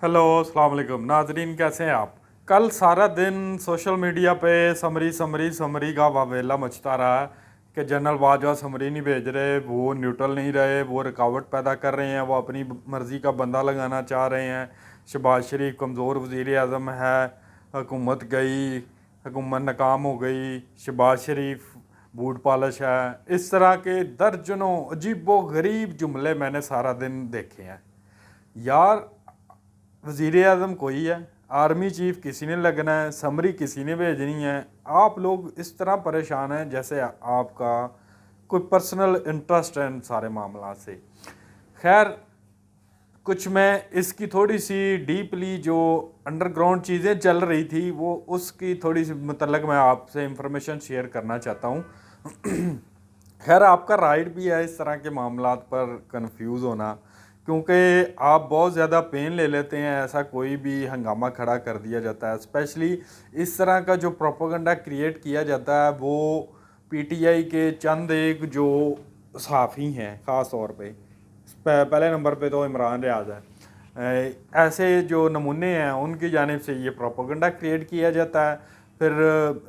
Hello अस्सलाम वालेकुम नाजरीन, कैसे हैं आप। कल सारा दिन सोशल मीडिया पे समरी समरी समरी का वावेला मचता रहा है कि जनरल बाजवा समरी नहीं भेज रहे, वो न्यूट्रल नहीं रहे, वो रुकावट पैदा कर रहे हैं, वो अपनी मर्ज़ी का बंदा लगाना चाह रहे हैं। शहबाज शरीफ कमज़ोर वज़ीर आज़म है, हुकूमत गई, हुकूमत नाकाम हो गई, शहबाज शरीफ बूट पॉलिश है। इस तरह के दर्जनों अजीबो गरीब जुमले मैंने सारा दिन देखे हैं। यार, वज़ीर आज़म कोई है, आर्मी चीफ किसी ने लगना है, समरी किसी ने भेजनी है। आप लोग इस तरह परेशान हैं जैसे आपका कोई पर्सनल इंटरेस्ट है इन सारे मामला से। खैर, कुछ मैं इसकी थोड़ी सी डीपली जो अंडरग्राउंड चीज़ें चल रही थी वो उसकी थोड़ी सी मतलब मैं आपसे इंफॉर्मेशन शेयर करना चाहता हूँ। खैर, आपका राइट भी है इस तरह के मामलात पर कंफ्यूज होना, क्योंकि आप बहुत ज़्यादा पेन ले लेते हैं। ऐसा कोई भी हंगामा खड़ा कर दिया जाता है, स्पेशली इस तरह का जो प्रोपेगेंडा क्रिएट किया जाता है वो पीटीआई के चंद एक जो सहाफ़ी हैं ख़ास तौर पे, पहले नंबर पे तो इमरान रियाज है। ऐसे जो नमूने हैं उनकी जानिब से ये प्रोपेगेंडा क्रिएट किया जाता है। फिर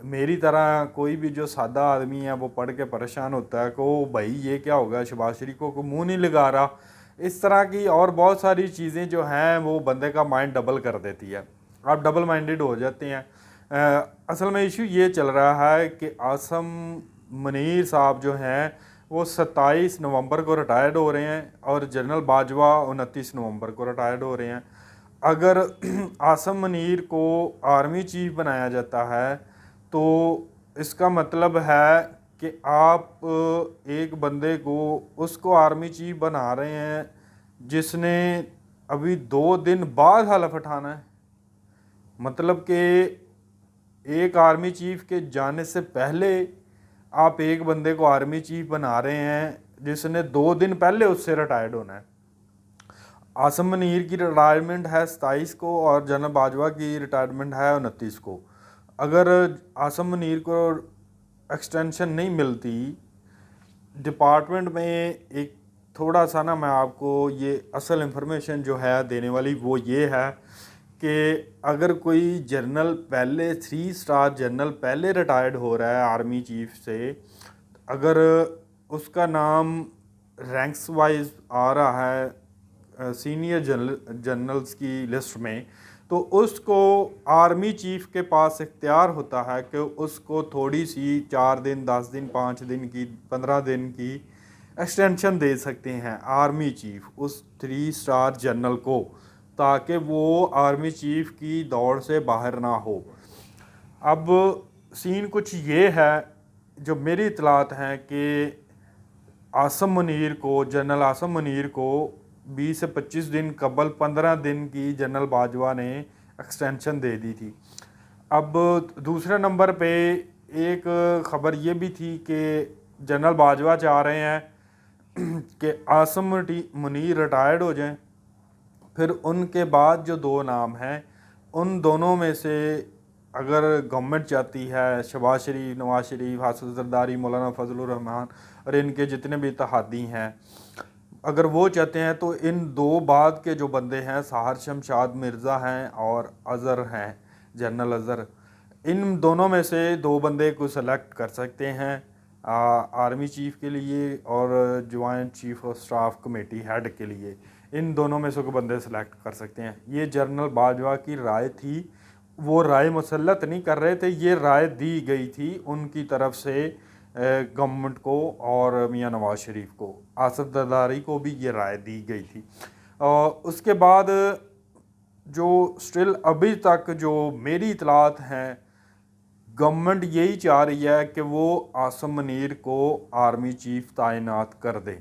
मेरी तरह कोई भी जो सादा आदमी है वो पढ़ के परेशान होता है कि ओ भाई ये क्या होगा, शहबाज शरीफ को मुंह नहीं लगा रहा। इस तरह की और बहुत सारी चीज़ें जो हैं वो बंदे का माइंड डबल कर देती है, आप डबल माइंडेड हो जाते हैं। असल में इशू ये चल रहा है कि आसम मुनीर साहब जो हैं वो 27 नवंबर को रिटायर्ड हो रहे हैं और जनरल बाजवा 29 नवंबर को रिटायर्ड हो रहे हैं। अगर आसम मुनीर को आर्मी चीफ बनाया जाता है तो इसका मतलब है कि आप एक बंदे को उसको आर्मी चीफ बना रहे हैं जिसने अभी 2 दिन बाद हलफ उठाना है। मतलब कि एक आर्मी चीफ के जाने से पहले आप एक बंदे को आर्मी चीफ बना रहे हैं जिसने 2 दिन पहले उससे रिटायर्ड होना है। आसम मुनीर की रिटायरमेंट है 27 को और जनरल बाजवा की रिटायरमेंट है 29 को। अगर आसम मुनीर को एक्सटेंशन नहीं मिलती डिपार्टमेंट में, एक थोड़ा सा ना मैं आपको ये असल इंफॉर्मेशन जो है देने वाली वो ये है कि अगर कोई जनरल पहले 3 स्टार जनरल पहले रिटायर्ड हो रहा है आर्मी चीफ से, अगर उसका नाम रैंक्स वाइज आ रहा है सीनियर जनरल्स की लिस्ट में, तो उसको आर्मी चीफ के पास इख्तियार होता है कि उसको थोड़ी सी 4 दिन 10 दिन 5 दिन की 15 दिन की एक्सटेंशन दे सकते हैं आर्मी चीफ उस 3 स्टार जनरल को, ताकि वो आर्मी चीफ की दौड़ से बाहर ना हो। अब सीन कुछ ये है, जो मेरी इतलात हैं कि आसम मुनीर को, जनरल आसम मुनीर को 20 से 25 दिन कबल 15 दिन की जनरल बाजवा ने एक्सटेंशन दे दी थी। अब दूसरे नंबर पे एक ख़बर ये भी थी कि जनरल बाजवा चाह रहे हैं कि आसम मुनीर रिटायर्ड हो जाएं, फिर उनके बाद जो 2 नाम हैं उन दोनों में से अगर गवर्नमेंट चाहती है, शहबाज शरीफ, नवाज शरीफ, हासिल जरदारी, मौलाना फजलुर रहमान और इनके जितने भी इत्तेहादी हैं, अगर वो चाहते हैं तो इन 2 बाद के जो बंदे हैं साहर शमशाद मिर्ज़ा हैं और अज़हर हैं, जनरल अज़हर, इन दोनों में से 2 बंदे को सेलेक्ट कर सकते हैं आर्मी चीफ के लिए और joint chief of staff committee head के लिए। इन दोनों में से कोई बंदे सेलेक्ट कर सकते हैं। ये जनरल बाजवा की राय थी, वो राय मुसल्लत नहीं कर रहे थे, ये राय दी गई थी उनकी तरफ से गवर्नमेंट को और मियां नवाज शरीफ को, आसफ जरदारी को भी ये राय दी गई थी। और उसके बाद जो स्टिल अभी तक जो मेरी इतलात हैं, गवर्नमेंट यही चाह रही है कि वो आसम मुनीर को आर्मी चीफ तैनात कर दे।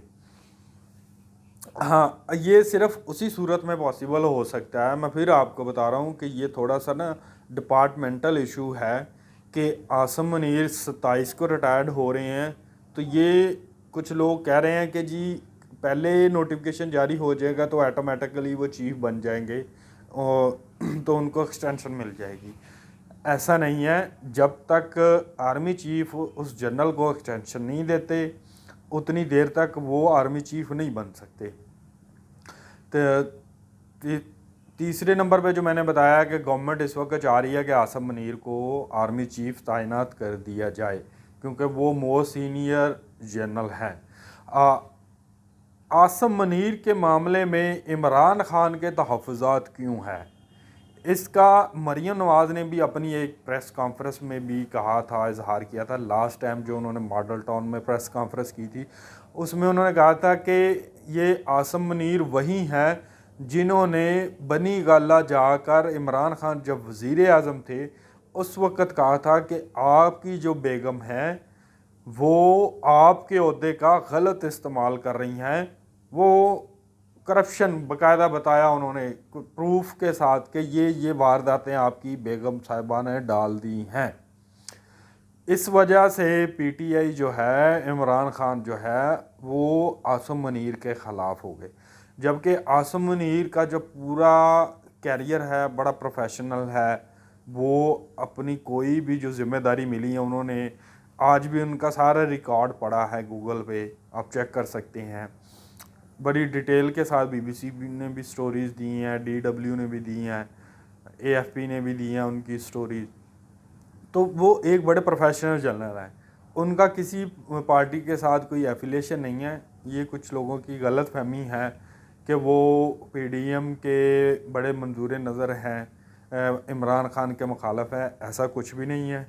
हाँ, ये सिर्फ उसी सूरत में पॉसिबल हो सकता है। मैं फिर आपको बता रहा हूँ कि ये थोड़ा सा ना डिपार्टमेंटल इशू है कि आसम मुनीर 27 को रिटायर्ड हो रहे हैं, तो ये कुछ लोग कह रहे हैं कि जी पहले नोटिफिकेशन जारी हो जाएगा तो ऑटोमेटिकली वो चीफ बन जाएंगे और तो उनको एक्सटेंशन मिल जाएगी। ऐसा नहीं है, जब तक आर्मी चीफ उस जनरल को एक्सटेंशन नहीं देते उतनी देर तक वो आर्मी चीफ नहीं बन सकते। तो तीसरे नंबर पे जो मैंने बताया कि गवर्नमेंट इस वक्त चाह रही है कि आसिम मुनीर को आर्मी चीफ तैनात कर दिया जाए, क्योंकि वो मोस्ट सीनियर जनरल हैं। आसिम मुनीर के मामले में इमरान खान के तहफ़्फ़ुज़ात क्यों है, इसका मरीम नवाज़ ने भी अपनी एक प्रेस कॉन्फ्रेंस में भी कहा था, इजहार किया था। लास्ट टाइम जो उन्होंने मॉडल टाउन में प्रेस कॉन्फ्रेंस की थी, उसमें उन्होंने कहा था कि ये आसिम मुनीर वही हैं जिन्होंने बनी गाला जाकर इमरान खान जब वज़ीर आज़म थे उस वक़्त कहा था कि आपकी जो बेगम है वो आपके ओहदे का गलत इस्तेमाल कर रही हैं। वो करप्शन बाकायदा बताया उन्होंने प्रूफ के साथ कि ये वारदातें आपकी बेगम साहिबा ने डाल दी हैं। इस वजह से पीटीआई जो है, इमरान खान जो है वो आसिम मुनीर के ख़िलाफ़ हो गए, जबकि आसिम मुनीर का जो पूरा कैरियर है बड़ा प्रोफेशनल है। वो अपनी कोई भी जो ज़िम्मेदारी मिली है उन्होंने, आज भी उनका सारा रिकॉर्ड पड़ा है गूगल पे, आप चेक कर सकते हैं। बड़ी डिटेल के साथ बीबीसी ने भी स्टोरीज़ दी हैं, डीडब्ल्यू ने भी दी हैं, एएफपी ने भी दी हैं उनकी स्टोरीज़। तो वो एक बड़े प्रोफेशनल जनरल हैं, उनका किसी पार्टी के साथ कोई एफिलिएशन नहीं है। ये कुछ लोगों की गलत फहमी है कि वो पीडीएम के बड़े मंजूर नज़र हैं, इमरान खान के मुखालफ है, ऐसा कुछ भी नहीं है।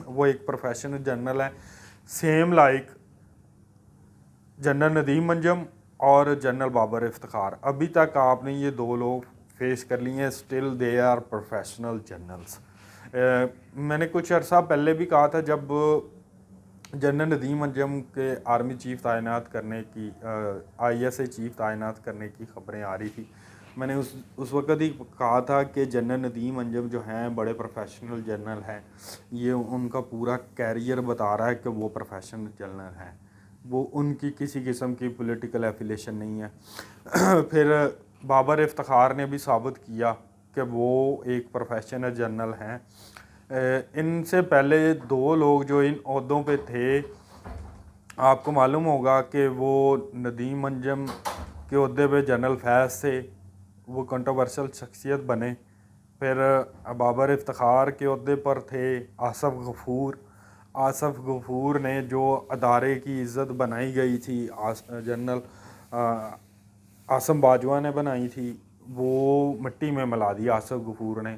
वो एक प्रोफेशनल जनरल है, same like general Nadeem Anjum और जनरल बाबर इफ्तिखार। अभी तक आपने ये दो लोग फेस कर लिए हैं, still they are professional journals. मैंने कुछ अर्सा पहले भी कहा था, जब जनरल नदीम अंजम के आर्मी चीफ तैनात करने की, आईएसए चीफ तैनात करने की खबरें आ रही थी, मैंने उस वक़्त ही कहा था कि जनरल नदीम अंजम जो हैं बड़े प्रोफेशनल जनरल हैं। ये उनका पूरा कैरियर बता रहा है कि वो प्रोफेशनल जनरल हैं, वो उनकी किसी किस्म की पॉलिटिकल एफिलिएशन नहीं है। फिर बाबर इफ्तिखार ने भी साबित किया कि वो एक प्रोफेशनल जनरल हैं। इनसे पहले दो लोग जो इन ओहदों पे थे, आपको मालूम होगा कि वो नदीम अंजम के ओहदे पे जनरल फैज़ थे, वो कंट्रोवर्शियल शख्सियत बने। फिर बाबर इफ्तिखार के ओहदे पर थे आसफ़ गफ़ूर। आसफ़ गफ़ूर ने जो अदारे की इज़्ज़त बनाई गई थी, जनरल आसम बाजवा ने बनाई थी, वो मिट्टी में मिला दी आसफ़ गफ़ूर ने।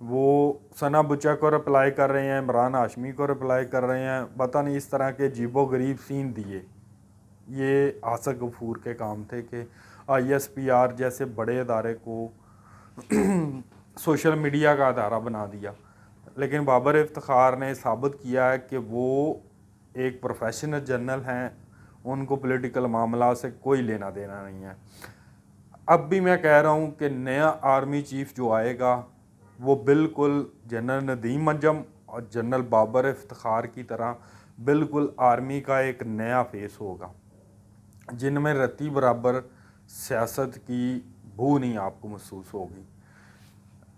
वो सना बुचा को रिप्लाई कर रहे हैं, इमरान हाशमी को रिप्लाई कर रहे हैं, पता नहीं इस तरह के अजीबो गरीब सीन दिए। ये आसफ़ गफ़ूर के काम थे कि ISPR जैसे बड़े अदारे को सोशल मीडिया का अदारा बना दिया। लेकिन बाबर इफ्तिखार ने साबित किया है कि वो एक प्रोफेशनल जनरल हैं, उनको पॉलिटिकल मामला से कोई लेना देना नहीं है। अब भी मैं कह रहा हूँ कि नया आर्मी चीफ जो आएगा वो बिल्कुल जनरल नदीम अंजम और जनरल बाबर इफ्तिखार की तरह बिल्कुल आर्मी का एक नया फेस होगा, जिनमें रत्ती बराबर सियासत की बू नहीं आपको महसूस होगी।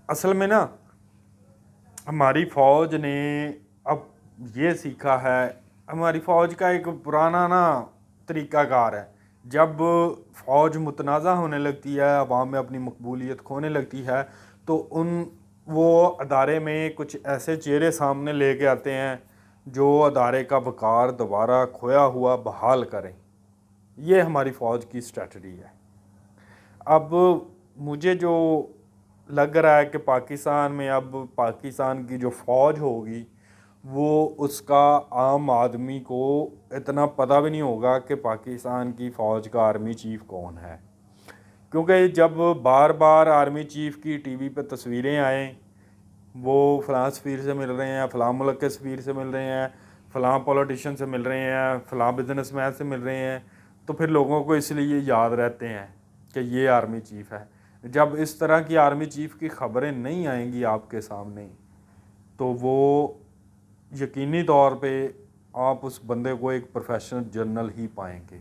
असल में ना, हमारी फ़ौज ने अब ये सीखा है, हमारी फ़ौज का एक पुराना ना तरीक़ाकार है, जब फ़ौज मुतनाज़ा होने लगती है, अवाम में अपनी मकबूलियत खोने लगती है, तो वो अदारे में कुछ ऐसे चेहरे सामने लेके आते हैं जो अदारे का वक़ार दोबारा खोया हुआ बहाल करें। ये हमारी फ़ौज की स्ट्रेटजी है। अब मुझे जो लग रहा है कि पाकिस्तान में अब पाकिस्तान की जो फ़ौज होगी वो उसका आम आदमी को इतना पता भी नहीं होगा कि पाकिस्तान की फ़ौज का आर्मी चीफ़ कौन है, क्योंकि जब बार बार आर्मी चीफ़ की टीवी पर तस्वीरें आएँ, वो फ़लाँ सफ़ीर से मिल रहे हैं, फ़लाँ मुल्क के सफ़ीर से मिल रहे हैं, फ़लाँ पॉलिटिशियन से मिल रहे हैं, फ़लाँ बिजनेसमैन से मिल रहे हैं, तो फिर लोगों को इसलिए याद रहते हैं कि ये आर्मी चीफ़ है। जब इस तरह की आर्मी चीफ़ की ख़बरें नहीं आएंगी आपके सामने, तो वो यकीनी तौर पे आप उस बंदे को एक प्रोफेशनल जनरल ही पाएंगे।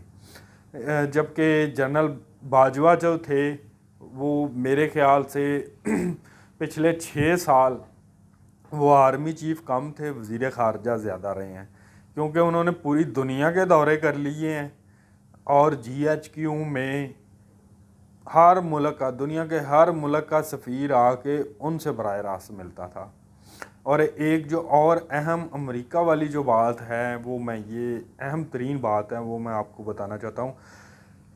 जबकि जनरल बाजवा जो थे वो मेरे ख़्याल से पिछले 6 साल वो आर्मी चीफ़ कम थे, वज़ीर ख़ारजा ज़्यादा रहे हैं, क्योंकि उन्होंने पूरी दुनिया के दौरे कर लिए हैं और GHQ में हर मुल्क का, दुनिया के हर मुल्क का सफ़ीर आके उनसे बराह रास्त मिलता था। और एक जो और अहम अमेरिका वाली जो बात है, वो मैं ये अहम तरीन बात है वो मैं आपको बताना चाहता हूँ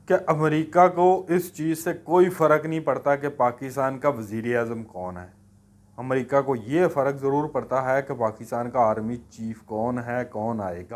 कि अमेरिका को इस चीज़ से कोई फ़र्क नहीं पड़ता कि पाकिस्तान का वज़ीर आज़म कौन है। अमेरिका को ये फ़र्क ज़रूर पड़ता है कि पाकिस्तान का आर्मी चीफ कौन है, कौन आएगा।